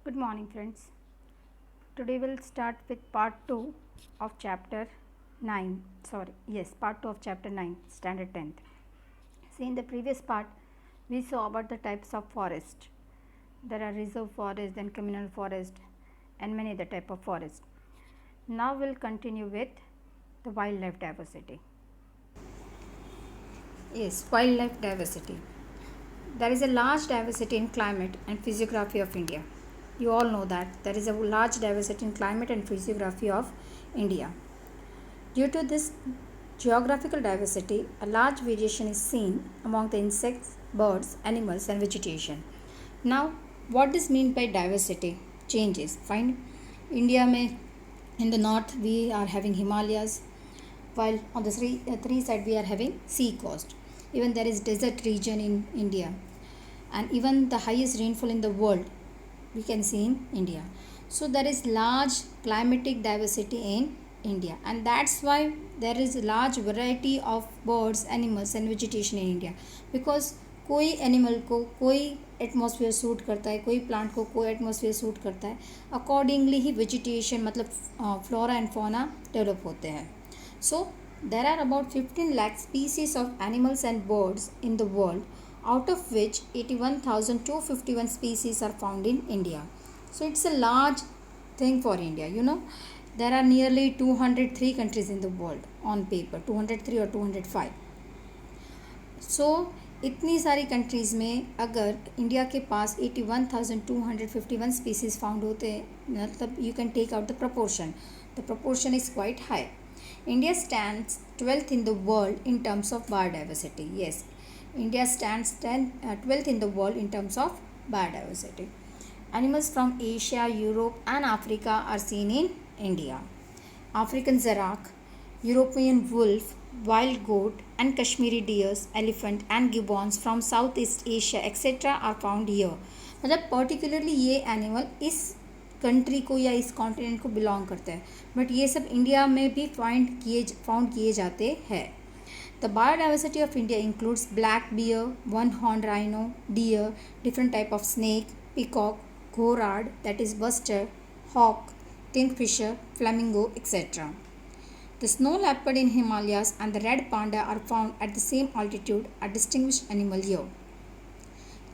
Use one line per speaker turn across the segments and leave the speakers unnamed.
Good morning, friends. Today we'll start with part 2 of chapter 9. Part 2 of chapter 9, standard 10th. See, in the previous part, we saw about the types of forest. There are reserve forest, then communal forest, and many other type of forest. Now we'll continue with the wildlife diversity. Yes, wildlife diversity. There is a large diversity in climate and physiography of India. You all know that there is a large diversity in climate and physiography of India. Due to this geographical diversity, a large variation is seen among the insects, birds, animals, and vegetation. Now, what does mean by diversity? Changes. Fine. India may in the north we are having Himalayas, while on the three side we are having sea coast. Even there is desert region in India, and even the highest rainfall in the world we can see in India. So there is large climatic diversity in India, and that's why there is a large variety of birds, animals and vegetation in India, because कोई animal को कोई atmosphere suit करता है, कोई plant को कोई atmosphere suit करता है, अकॉर्डिंगली ही वेजिटेशन मतलब फ्लोरा एंड फौना डेवलप होते हैं. So there are about 15 lakh species of animals and birds in the world, out of which 81,251 species are found in India. So it's a large thing for India. There are nearly 203 countries in the world on paper, 203 or 205. So इतनी सारी countries में अगर India के पास 81,251 species found होते हैं, मतलब you can take out the proportion is quite high. India stands 12th in the world in terms of biodiversity. Yes, India stands 12th in the world in terms of biodiversity. Animals from Asia, Europe and Africa are seen in India. African Zarak, European wolf, wild goat and Kashmiri deers, elephant and gibbons from Southeast Asia etc. are found here. मतलब particularly ये animal इस country को या इस continent को belong करता है, but ये सब इंडिया में भी फाउंड किए जाते हैं. The biodiversity of India includes black bear, one-horned rhino, deer, different type of snake, peacock, ghorad, that is buster, hawk, kingfisher, flamingo, etc. The snow leopard in Himalayas and the red panda are found at the same altitude, a distinguished animal here.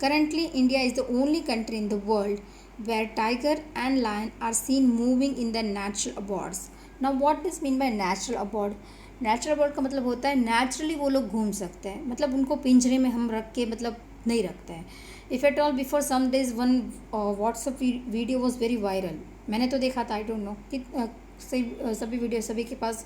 Currently, India is the only country in the world where tiger and lion are seen moving in their natural abodes. Now, what does mean by natural abode? Natural abode का मतलब होता है naturally वो लोग घूम सकते हैं, मतलब उनको पिंजरे में हम रख के मतलब नहीं रखते हैं. If at all before some days one WhatsApp video was very viral. मैंने तो देखा था, आई डोंट नो कि सभी वीडियो सभी के पास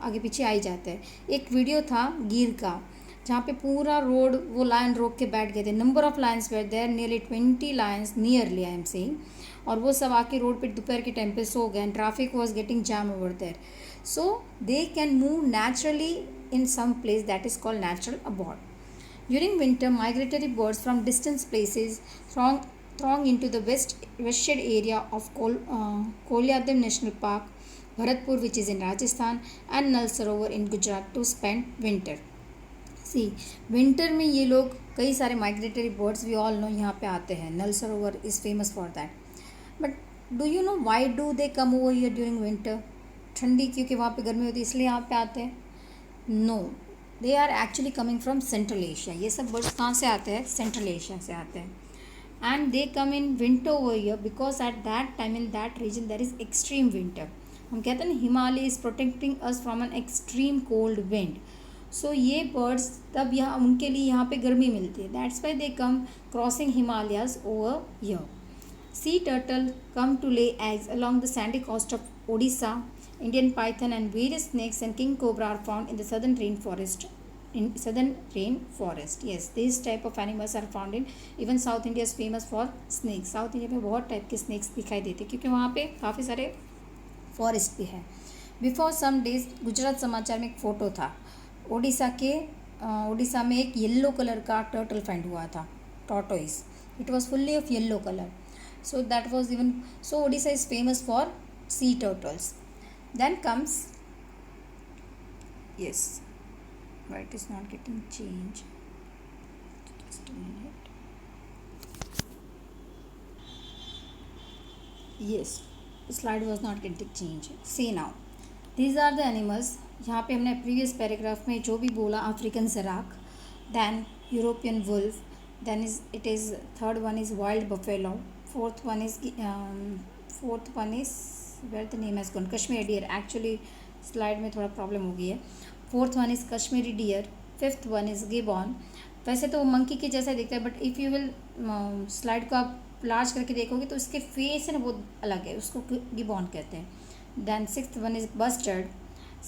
आगे पीछे आ ही जाते हैं. एक वीडियो था गिर का, जहाँ पे पूरा रोड वो लायन रोक के बैठ गए थे. Number of lions were there, nearly 20 lions nearly I am saying, और वो सब आके रोड पे दोपहर के टाइम पे सो गए and traffic was getting jam over there. So they can move naturally in some place that is called natural abode. During winter, migratory birds from distant places throng into the western area of Kolyadem National Park, Bharatpur, which is in Rajasthan, and Nal Sarovar in Gujarat to spend winter. See, winter में ये लोग कई सारे migratory birds we all know यहाँ पे आते हैं. Nal Sarovar is famous for that. But do you know why do they come over here during winter? ठंडी क्योंकि वहाँ पे गर्मी होती है इसलिए यहाँ पे आते हैं? No, they are actually coming from central Asia. ये सब बर्ड्स कहाँ से आते हैं? सेंट्रल एशिया से आते हैं. And they come in winter over year because at that time in that region there is extreme winter. हम कहते हैं ना Himalaya is protecting us from an extreme cold wind. So ये बर्ड्स तब यहाँ उनके लिए यहाँ पे गर्मी मिलती है. That's why they come crossing Himalayas over year. Sea turtle come to lay eggs along the sandy coast of Odisha. Indian python and various snakes and king cobra are found in the southern rainforest. Yes, these type of animals are found in even South India is famous for snakes. South India में बहुत type के snakes दिखाई देते हैं क्योंकि वहाँ पे काफ़ी सारे फॉरेस्ट भी है. बिफोर सम डेज गुजरात समाचार में एक फ़ोटो था उड़ीसा में एक येल्लो कलर का टर्टल फाइंड हुआ था, tortoise. It was fully of yellow colour. So that was even so Odisha is famous for sea turtles. Then comes, yes, but it is not getting changed. Just a minute. Yes, slide was not getting changed. See now, these are the animals. यहाँ पे हमने previous paragraph में जो भी बोला, African सराक, then European wolf, then is it is third one is wild buffalo, fourth one is where the name has gone, Kashmiri deer. Actually slide में थोड़ा प्रॉब्लम हो गई है. Fourth one is Kashmiri deer, fifth one is gibbon. वैसे तो वो monkey के जैसा दिखता है, but if you will slide को आप लार्ज करके देखोगे तो उसके फेस है ना बहुत अलग है, उसको गिबॉन कहते हैं. Then sixth one is bustard,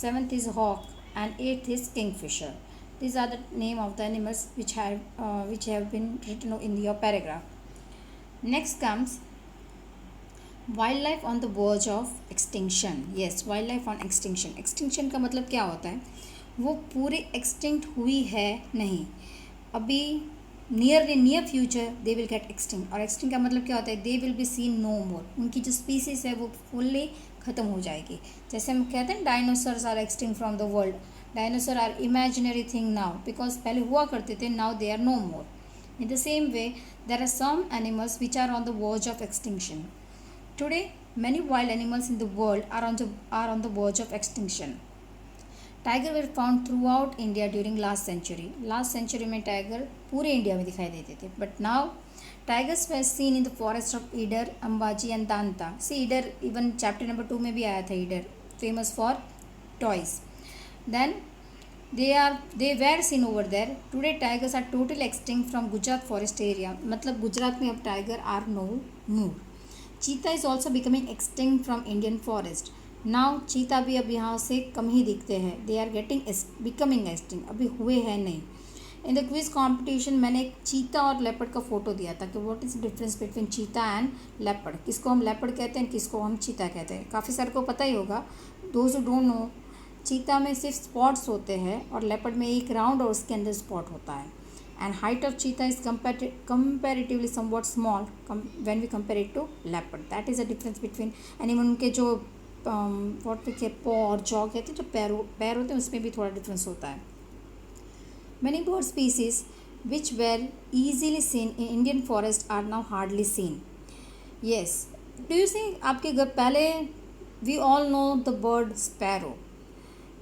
seventh is hawk and eighth is kingfisher. These are the name of the animals which have been written in your paragraph. Next comes wildlife on the verge of extinction. Yes, wildlife on extinction. Extinction का मतलब क्या होता है? वो पूरी extinct हुई है नहीं, अभी near future they will get extinct. और एक्सटिंक्ट का मतलब क्या होता है? They will be seen no more. उनकी जो स्पीसीज है वो फुल्ली ख़त्म हो जाएगी. जैसे हम कहते हैं dinosaurs are extinct from the world. Dinosaur are imaginary thing now, because पहले हुआ करते थे, now they are no more. In the same way there are some animals which are on the verge of extinction. Today, many wild animals in the world are on the verge of extinction. Tiger were found throughout India during last century. Last century में tiger पूरे India में दिखाई देते थे. But now, tigers were seen in the forest of Idar, Ambaji and Danta. See, Idar, even chapter number 2 में भी आया था Idar, famous for toys. Then, they were seen over there. Today, tigers are totally extinct from Gujarat forest area. मतलब गुजरात में अब tiger are no more. Cheetah is also becoming extinct from Indian forest. Now cheetah भी अब यहाँ से कम ही दिखते हैं. They are getting becoming extinct, अभी हुए हैं नहीं. इन द क्विज कॉम्पिटिशन मैंने एक चीता और लेपर्ड का फोटो दिया था कि व्हाट इज़ डिफरेंस बिटवीन चीता एंड लेपर्ड. किसको हम लेपर्ड कहते हैं, किसको हम चीता कहते हैं. काफ़ी सारे को पता ही होगा. दोज हू डोंट नो, चीता में सिर्फ स्पॉट्स होते हैं और लेपर्ड में एक राउंड और उसके अंदर स्पॉट होता है. And height of cheetah is comparatively somewhat small when we compare it to leopard. That is the difference between animal. उनके जो what we say paw और jaw कहते हैं, जो पैर होते हैं, उसमें भी थोड़ा डिफरेंस होता है. Many bird species which were easily seen in Indian forest are now hardly seen. Yes, do you see आपके घर पहले we all know the bird sparrow,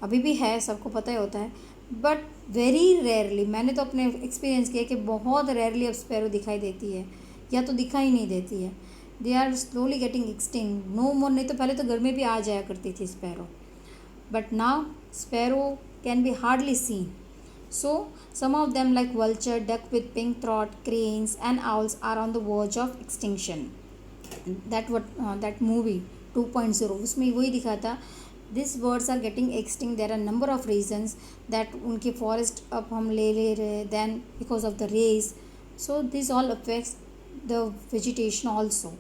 अभी भी है, सबको पता ही होता है. बट वेरी रेयरली, मैंने तो अपने एक्सपीरियंस किया कि बहुत रेयरली अब स्पैरो दिखाई देती है, या तो दिखाई नहीं देती है. They are slowly getting extinct, no more. नहीं तो पहले तो घर में भी आ जाया करती थी sparrow, but now sparrow can be hardly seen. So some of them like vulture, duck with pink throat, cranes and owls are on the verge of extinction. That movie 2.0, उसमें वही दिखा था. These birds are getting extinct. There are number of reasons that उनके forest अब हम ले रहे, then because of the rays. So this all affects the vegetation also.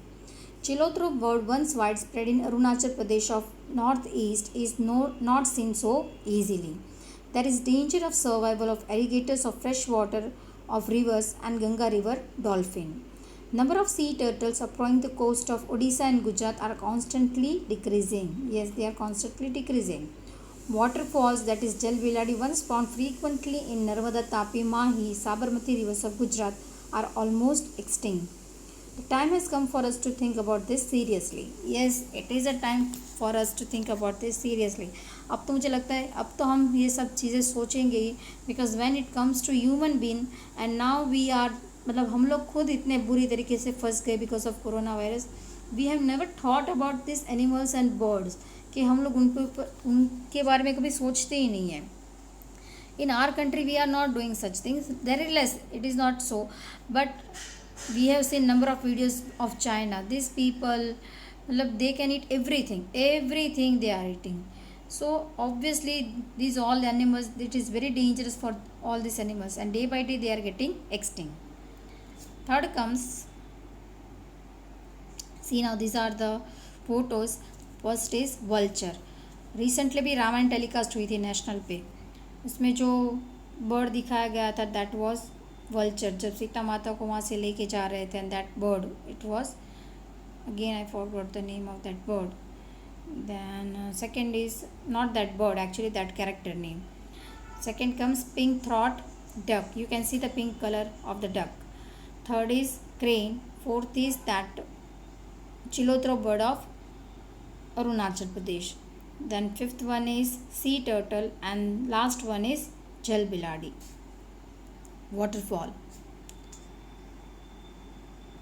Chilotro bird, once widespread in Arunachal Pradesh of northeast, is not seen so easily. There is danger of survival of alligators of fresh water of rivers and Ganga river dolphin. Number of sea turtles approaching the coast of Odisha and Gujarat are constantly decreasing. Yes, they are constantly decreasing. Waterfalls, that is Jal Biladi, once found frequently in Narmada, Tapi, Mahi, Sabarmati rivers of Gujarat, are almost extinct. The time has come for us to think about this seriously. Yes, it is a time for us to think about this seriously. अब तो मुझे लगता है अब तो हम ये सब चीज़ें सोचेंगे ही, because when it comes to human being and now we are, मतलब हम लोग खुद इतने बुरी तरीके से फंस गए because of corona virus. We have never thought about this animals and birds, कि हम लोग उनके बारे में कभी सोचते ही नहीं हैं. In our country we are not doing such things, there is less, it is not so. But we have seen number of videos of China. This people, मतलब they can eat everything they are eating. So obviously these all animals, it is very dangerous for all these animals, and day by day they are getting extinct. Third comes, see now these are the photos. First is vulture. Recently भी Ramayan telecast हुई थी national पे, उसमें जो bird दिखाया गया था that was vulture, जब सीता माता को वहाँ से लेके जा रहे थे, and that bird it was, again I forgot the name of that bird. Then second is not that bird, actually that character name. Second comes pink throat duck. You can see the pink color of the duck. Third is crane. Fourth is that Chilotro bird of Arunachal Pradesh. Then fifth one is sea turtle, and last one is Jal Biladi, waterfall.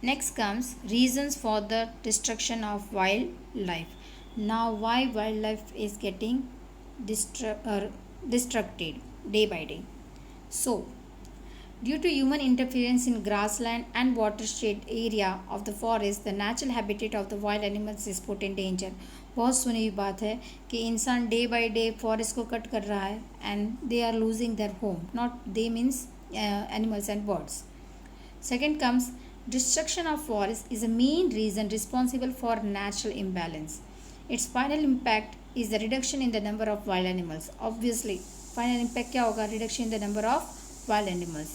Next comes reasons for the destruction of wildlife. Now, why wildlife is getting destructed day by day? So, due to human interference in grassland and watershed area of the forest, the natural habitat of the wild animals is put in danger. बहुत सुनी हुई बात है कि इंसान day by day forest को cut कर रहा है and they are losing their home. Not they means animals and birds. Second comes destruction of forest is a main reason responsible for natural imbalance. Its final impact is the reduction in the number of wild animals. Obviously, final impact क्या होगा? Reduction in the number of wild animals.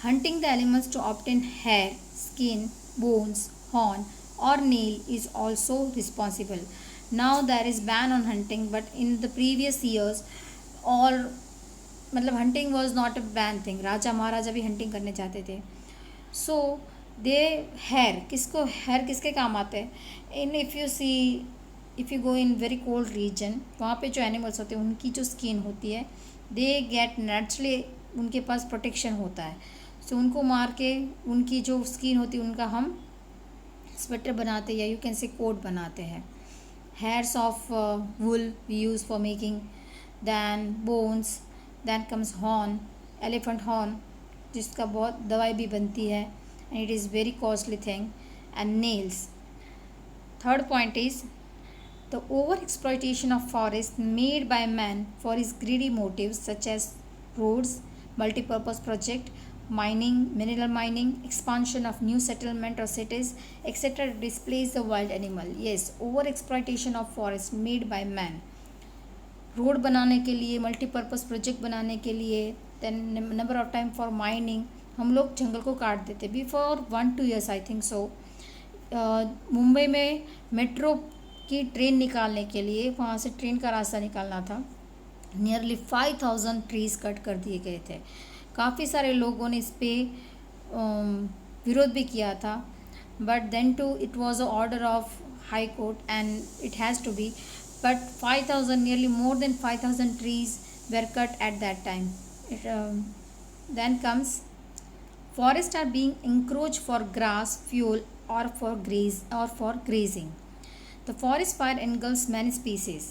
Hunting the animals to obtain hair, skin, bones, horn or nail is also responsible. Now there is ban on hunting, but in the previous years all मतलब hunting was not a ban thing. राजा महाराजा भी hunting करने जाते थे. सो दे hair किसके काम आते हैं? इन if you go in very cold region, वहाँ पे जो एनिमल्स होते हैं उनकी जो स्किन होती है दे गेट नेचुरली, उनके पास प्रोटेक्शन होता है. सो उनको मार के उनकी जो स्किन होती है उनका हम स्वेटर बनाते हैं या यू कैन से कोट बनाते हैं. Hairs of wool we use for making. Then bones. Then comes horn, elephant horn, जिसका बहुत दवाई भी बनती है and it is very costly thing. And nails. Third point is the over exploitation of forest made by man for his greedy motives such as roads, multi-purpose project, mining, mineral mining, expansion of new settlement or cities, etc. displays the wild animal. Yes, over exploitation of forest made by man. Road बनाने के लिए, multipurpose project बनाने के लिए, then number of time for mining. हम लोग जंगल को काट देते. Before 1-2 years I think so Mumbai में मेट्रो की ट्रेन निकालने के लिए, वहाँ से ट्रेन का रास्ता निकालना था, नियरली 5000 ट्रीज़ कट कर दिए गए थे. काफ़ी सारे लोगों ने इस पर विरोध भी किया था, but then too it was a order of high court and it has to be. But 5,000, nearly more than 5,000 trees were cut at that time. Then comes forests are being encroached for grass, fuel, or for grazing. The forest fire engulfs many species.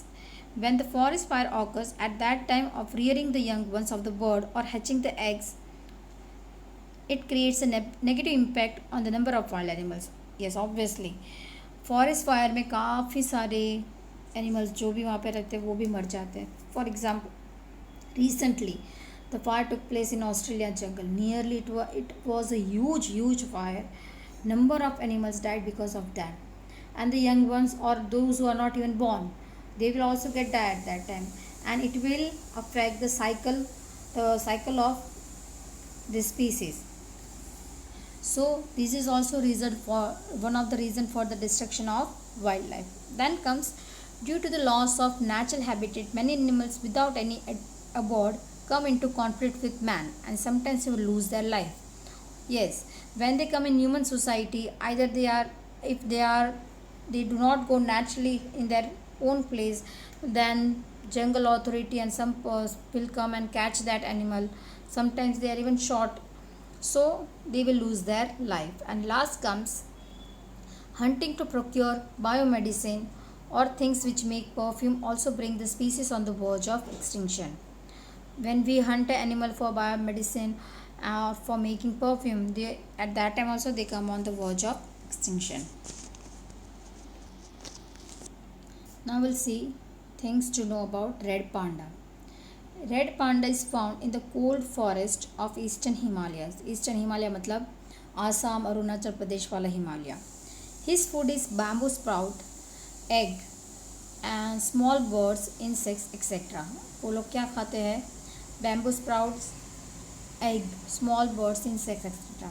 When the forest fire occurs at that time of rearing the young ones of the bird or hatching the eggs, it creates a negative impact on the number of wild animals. Yes, obviously. Forest fire में काफ़ी सारे animals जो भी वहाँ पे रहते हैं वो भी मर जाते हैं. For example recently the fire took place in Australia jungle. Nearly it was a huge fire. Number of animals died because of that. And the young ones or those who are not even born, they will also get died at that time, and it will affect the cycle of this species. So this is also reason for one of the reason for the destruction of wildlife. Then comes due to the loss of natural habitat, many animals without any abode come into conflict with man and sometimes will lose their life. Yes, when they come in human society, either they do not go naturally in their own place, then jungle authority and some will come and catch that animal. Sometimes they are even shot, so they will lose their life. And last comes hunting to procure biomedicine or things which make perfume also bring the species on the verge of extinction. When we hunt an animal for biomedicine for making perfume, at that time also they come on the verge of extinction. Now we'll see things to know about red panda. Red panda is found in the cold forest of eastern Himalayas. Eastern Himalaya मतलब आसाम, अरुणाचल प्रदेश वाला Himalaya. His food is bamboo sprout, egg and small birds, insects, etc. वो लोग क्या खाते हैं? Bamboo sprouts, egg, small birds, insects, etc.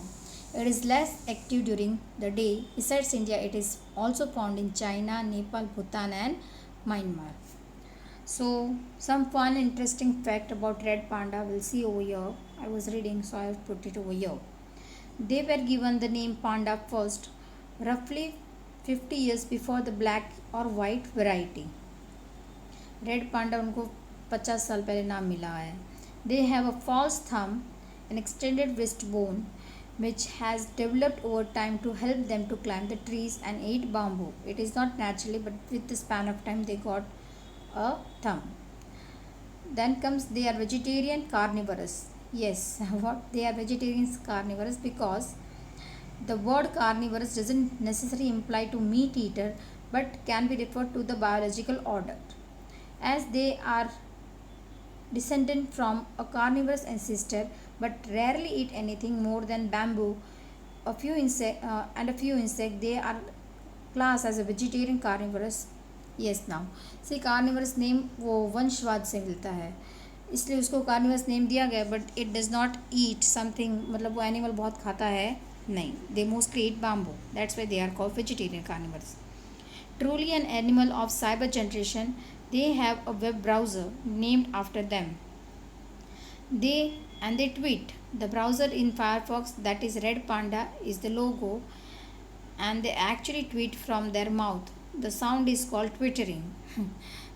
It is less active during the day. Besides India, it is also found in China, Nepal, Bhutan and Myanmar. So some fun interesting fact about red panda we'll see over here. I was reading, so I put it over here. They were given the name panda first roughly 50 years before the black or white variety. Red panda उनको 50 साल पहले नाम मिला है. They have a false thumb, an extended wrist bone, which has developed over time to help them to climb the trees and eat bamboo. It is not naturally, but with the span of time they got a thumb. Then comes they are vegetarian carnivorous. Yes, what they are vegetarians carnivorous because the word carnivorous doesn't necessarily imply to meat eater, but can be referred to the biological order, as they are descendant from a carnivorous ancestor but rarely eat anything more than bamboo, a few insect. They are classed as a vegetarian carnivorous. Yes, now see carnivorous name वो वंशवाद से मिलता है, इसलिए उसको carnivorous name दिया गया. But it does not eat something, मतलब वो एनिमल बहुत खाता है नहीं. They mostly eat bamboo, that's why they are called vegetarian carnivores. Truly an animal of cyber generation, they have a web browser named after them. They tweet. The browser in Firefox, that is Red Panda, is the logo, and they actually tweet from their mouth. The sound is called twittering.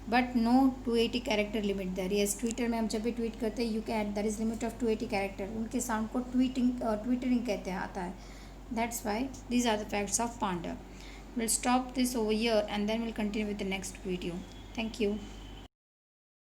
But no 280 character limit there. Yes, Twitter में हम जब भी tweet करते हैं, you can, there is limit of 280 character. उनके sound को twittering कहते हैं आता है. That's why these are the facts of panda. We'll stop this over here and then we'll continue with the next video. Thank you.